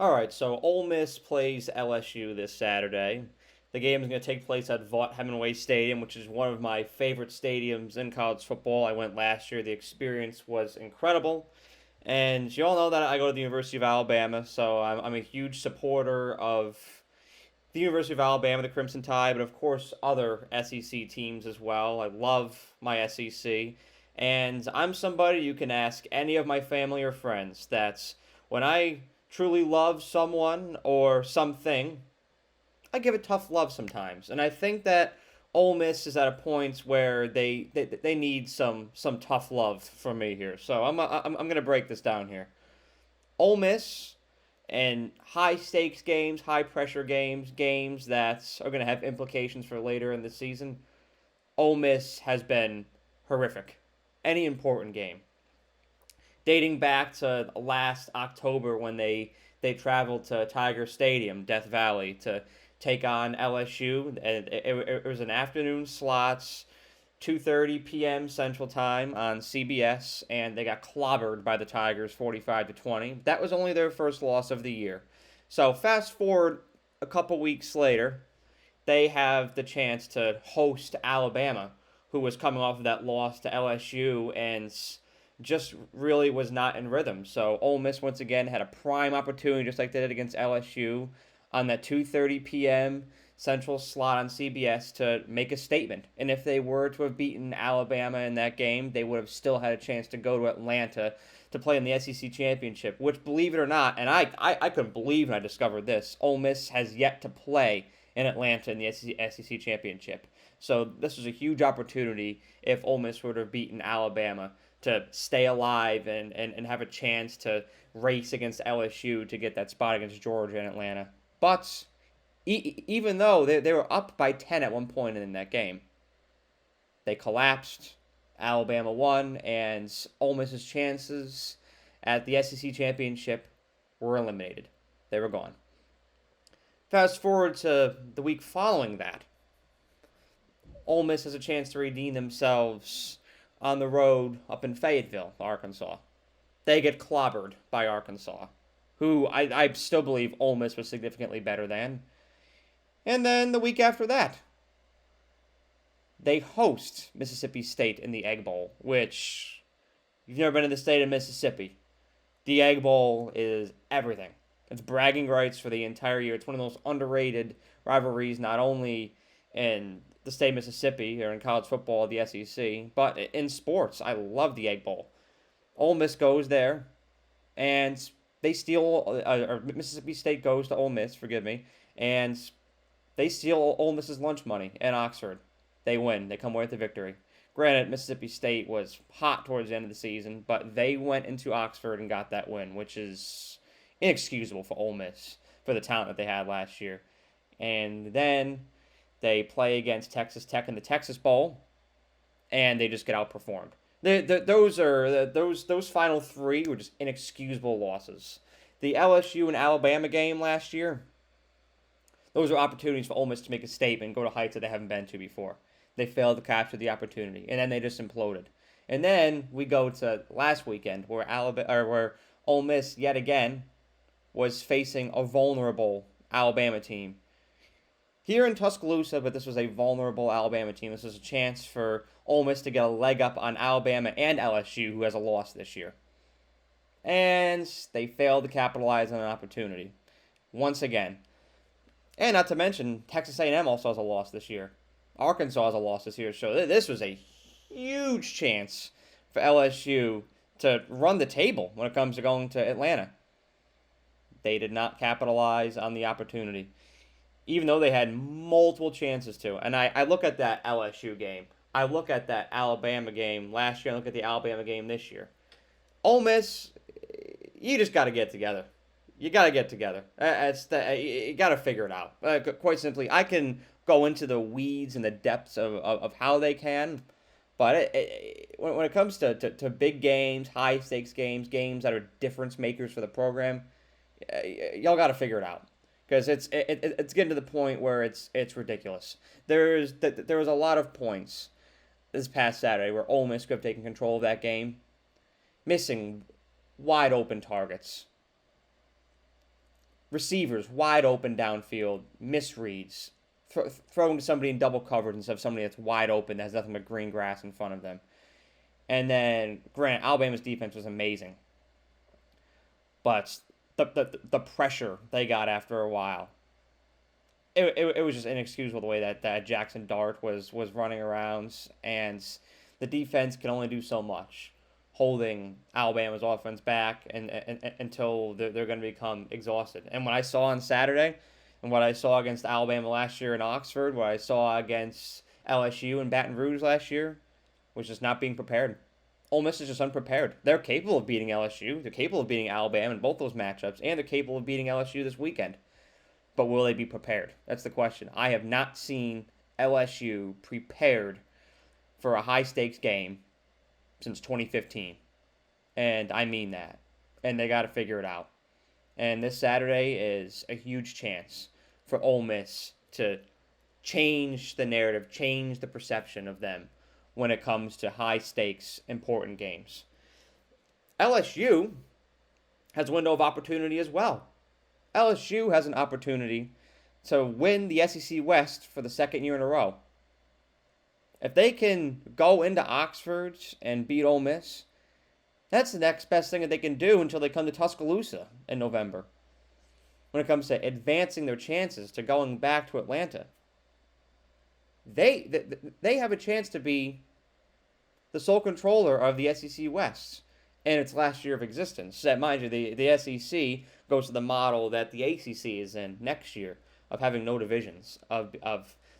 All right, so Ole Miss plays LSU this Saturday. The game is going to take place at Vaught Hemingway Stadium, which is one of my favorite stadiums in college football. I went last year. The experience was incredible. And you all know that I go to the University of Alabama, so I'm a huge supporter of the University of Alabama, the Crimson Tide, but of course other SEC teams as well. I love my SEC. And I'm somebody you can ask any of my family or friends that's when I truly love someone or something, I give it tough love sometimes. And I think that Ole Miss is at a point where they need some tough love from me here. So I'm gonna break this down here. Ole Miss and high stakes games, high pressure games, games that are going to have implications for later in the season. Ole Miss has been horrific. Any important game, dating back to last October when they traveled to Tiger Stadium, Death Valley, to take on LSU, and it was an afternoon slots. 2:30 p.m. Central Time on CBS, and they got clobbered by the Tigers 45-20. That was only their first loss of the year. So fast forward a couple weeks later, they have the chance to host Alabama, who was coming off of that loss to LSU and just really was not in rhythm. So Ole Miss once again had a prime opportunity, just like they did against LSU, on that 2:30 p.m. Central slot on CBS to make a statement. And if they were to have beaten Alabama in that game, they would have still had a chance to go to Atlanta to play in the SEC championship. Which, believe it or not, and I couldn't believe when I discovered this, Ole Miss has yet to play in Atlanta in the SEC championship. So this was a huge opportunity if Ole Miss were to have beaten Alabama to stay alive and have a chance to race against LSU to get that spot against Georgia and Atlanta. But even though they were up by 10 at one point in that game, they collapsed. Alabama won, and Ole Miss's chances at the SEC championship were eliminated. They were gone. Fast forward to the week following that. Ole Miss has a chance to redeem themselves on the road up in Fayetteville, Arkansas. They get clobbered by Arkansas, who I still believe Ole Miss was significantly better than. And then the week after that, they host Mississippi State in the Egg Bowl, which, if you've never been in the state of Mississippi, the Egg Bowl is everything. It's bragging rights for the entire year. It's one of the most underrated rivalries, not only in the state of Mississippi or in college football, the SEC, but in sports. I love the Egg Bowl. Ole Miss goes there, and they steal, or Mississippi State goes to Ole Miss, forgive me, and they steal Ole Miss's lunch money in Oxford. They win. They come away with the victory. Granted, Mississippi State was hot towards the end of the season, but they went into Oxford and got that win, which is inexcusable for Ole Miss for the talent that they had last year. And then they play against Texas Tech in the Texas Bowl, and they just get outperformed. Those final three were just inexcusable losses. The LSU and Alabama game last year, those are opportunities for Ole Miss to make a statement and go to heights that they haven't been to before. They failed to capture the opportunity, and then they just imploded. And then we go to last weekend where Ole Miss yet again was facing a vulnerable Alabama team. Here in Tuscaloosa, but this was a vulnerable Alabama team. This was a chance for Ole Miss to get a leg up on Alabama and LSU, who has a loss this year. And they failed to capitalize on an opportunity. Once again. And not to mention, Texas A&M also has a loss this year. Arkansas has a loss this year. So this was a huge chance for LSU to run the table when it comes to going to Atlanta. They did not capitalize on the opportunity, even though they had multiple chances to. And I look at that LSU game. I look at that Alabama game last year. I look at the Alabama game this year. Ole Miss, you just got to get together. You got to get together. You got to figure it out. Quite simply, I can go into the weeds and the depths of how they can, but when it comes to big games, high stakes games, games that are difference makers for the program, y'all got to figure it out, because it's getting to the point where it's ridiculous. There was a lot of points this past Saturday where Ole Miss could have taken control of that game, missing wide open targets. receivers wide open downfield, misreads, throwing to somebody in double coverage instead of somebody that's wide open that has nothing but green grass in front of them. And then, granted, Alabama's defense was amazing, but the pressure they got after a while, it was just inexcusable the way that Jackson Dart was running around, and the defense can only do so much, holding Alabama's offense back until they're going to become exhausted. And what I saw on Saturday, and what I saw against Alabama last year in Oxford, what I saw against LSU and Baton Rouge last year, was just not being prepared. Ole Miss is just unprepared. They're capable of beating LSU. They're capable of beating Alabama in both those matchups, and they're capable of beating LSU this weekend. But will they be prepared? That's the question. I have not seen LSU prepared for a high-stakes game since 2015. And I mean that. And they got to figure it out. And this Saturday is a huge chance for Ole Miss to change the narrative, change the perception of them when it comes to high-stakes, important games. LSU has a window of opportunity as well. LSU has an opportunity to win the SEC West for the second year in a row. If they can go into Oxford and beat Ole Miss, that's the next best thing that they can do until they come to Tuscaloosa in November. When it comes to advancing their chances to going back to Atlanta, they have a chance to be the sole controller of the SEC West in its last year of existence. That, mind you, the SEC goes to the model that the ACC is in next year of having no divisions, of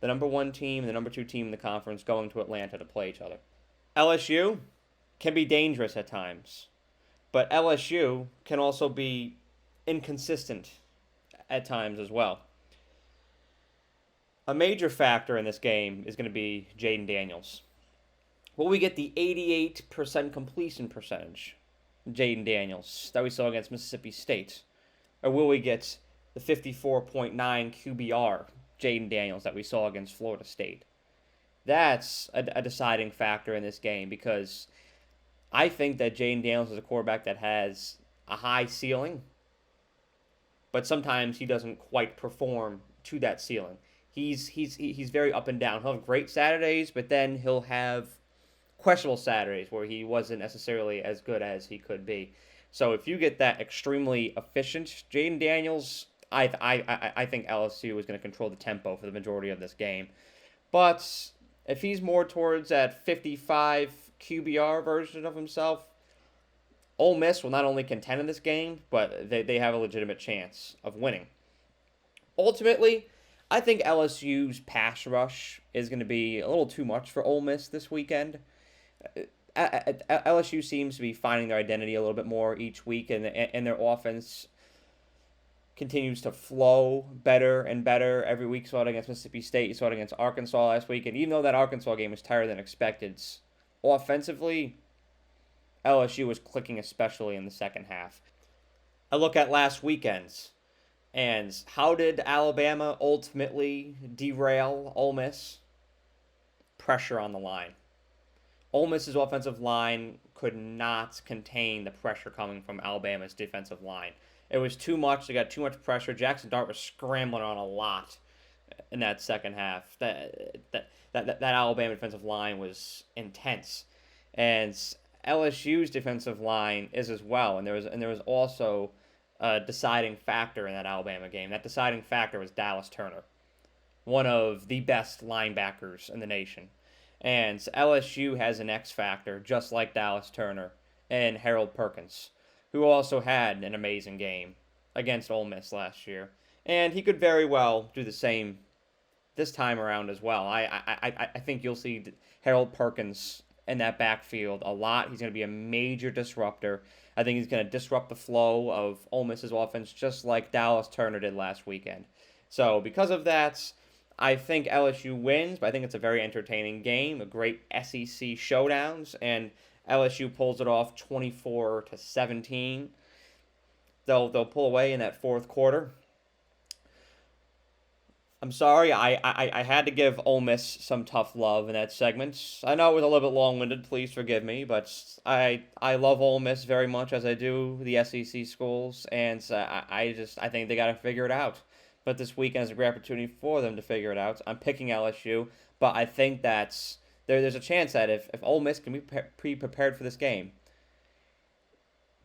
the number one team and the number two team in the conference going to Atlanta to play each other. LSU can be dangerous at times, but LSU can also be inconsistent at times as well. A major factor in this game is going to be Jaden Daniels. Will we get the 88% completion percentage, Jaden Daniels, that we saw against Mississippi State? Or will we get the 54.9 QBR Jaden Daniels that we saw against Florida State? That's a deciding factor in this game, because I think that Jaden Daniels is a quarterback that has a high ceiling, but sometimes he doesn't quite perform to that ceiling. He's very up and down. He'll have great Saturdays, but then he'll have questionable Saturdays where he wasn't necessarily as good as he could be. So if you get that extremely efficient Jaden Daniels, I think LSU is going to control the tempo for the majority of this game. But if he's more towards that 55 QBR version of himself, Ole Miss will not only contend in this game, but they have a legitimate chance of winning. Ultimately, I think LSU's pass rush is going to be a little too much for Ole Miss this weekend. LSU seems to be finding their identity a little bit more each week, and their offense continues to flow better and better every week. You saw it against Mississippi State. You saw it against Arkansas last week. And even though that Arkansas game was tighter than expected, offensively, LSU was clicking, especially in the second half. I look at last weekend's, and how did Alabama ultimately derail Ole Miss? Pressure on the line. Ole Miss's offensive line could not contain the pressure coming from Alabama's defensive line. It was too much. They got too much pressure. Jackson Dart was scrambling on a lot in that second half. That Alabama defensive line was intense, and LSU's defensive line is as well. And there was also a deciding factor in that Alabama game. That deciding factor was Dallas Turner, one of the best linebackers in the nation. And LSU has an X factor, just like Dallas Turner and Harold Perkins, who also had an amazing game against Ole Miss last year. And he could very well do the same this time around as well. I think you'll see Harold Perkins in that backfield a lot. He's going to be a major disruptor. I think he's going to disrupt the flow of Ole Miss's offense just like Dallas Turner did last weekend. So because of that, I think LSU wins, but I think it's a very entertaining game, a great SEC showdowns, and LSU pulls it off 24-17. They'll pull away in that fourth quarter. I'm sorry, I had to give Ole Miss some tough love in that segment. I know it was a little bit long-winded, please forgive me, but I love Ole Miss very much as I do the SEC schools, and I think they got to figure it out. But this weekend is a great opportunity for them to figure it out. I'm picking LSU, but I think that's there's a chance that if Ole Miss can be prepared for this game,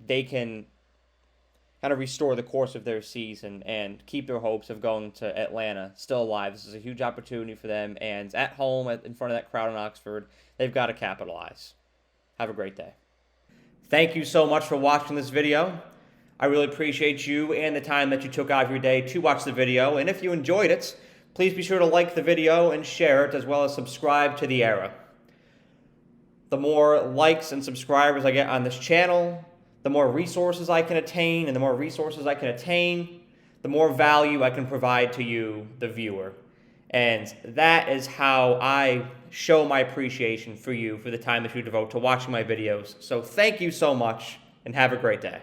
they can kind of restore the course of their season and keep their hopes of going to Atlanta still alive. This is a huge opportunity for them, and at home, in front of that crowd in Oxford, they've got to capitalize. Have a great day. Thank you so much for watching this video. I really appreciate you and the time that you took out of your day to watch the video, and if you enjoyed it, please be sure to like the video and share it, as well as subscribe to The Era. The more likes and subscribers I get on this channel, the more resources I can attain, and the more resources I can attain, the more value I can provide to you, the viewer. And that is how I show my appreciation for you for the time that you devote to watching my videos. So thank you so much, and have a great day.